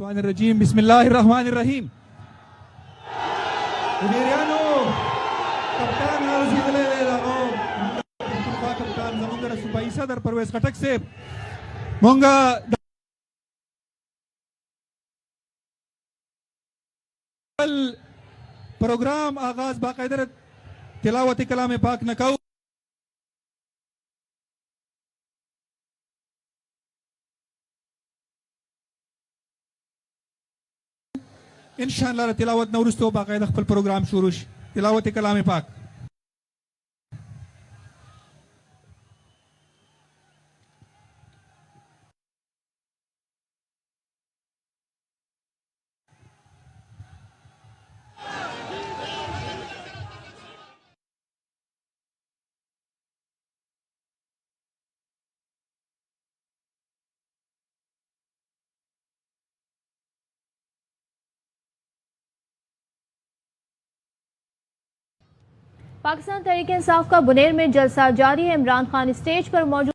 Bismillahirrahmanirrahim. Bismillahirrahmanirrahim. Udiriano, Kaptan Razile Lao, Kaptan Zamundar Subaisa dar Parvez Khatak se Monga programme आगाज बाकायदा तिलावत कलाम पाक नकाऊ इंशाअल्लाह तिलावत नवरुस्तो बाकायदा खपल प्रोग्राम शुरू तिलावत कलाम पाक पाकिस्तान तहरीक इंसाफ का बुनेर में जलसा जारी है। इमरान खान स्टेज पर मौजूद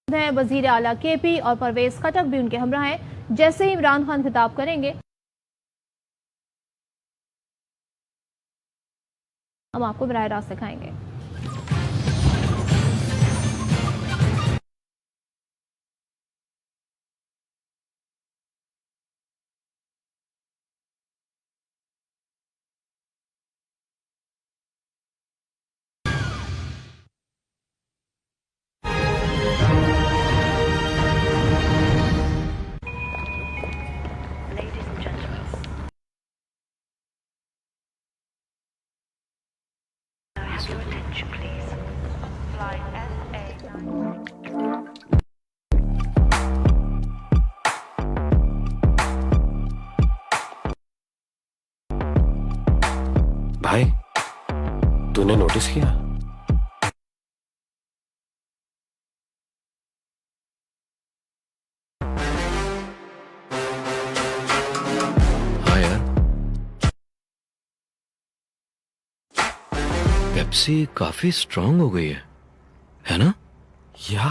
हैं। वजीर आला केपी और परवेज खटक भी उनके हमरा हैं। जैसे ही इमरान खान खिताब करेंगे हम आपको बराह रास्त दिखाएंगे। Your attention, please. Flight SA9. भाई, तूने नोटिस किया? हाँ यार, पेप्सी काफी स्ट्रांग हो गई है ना? या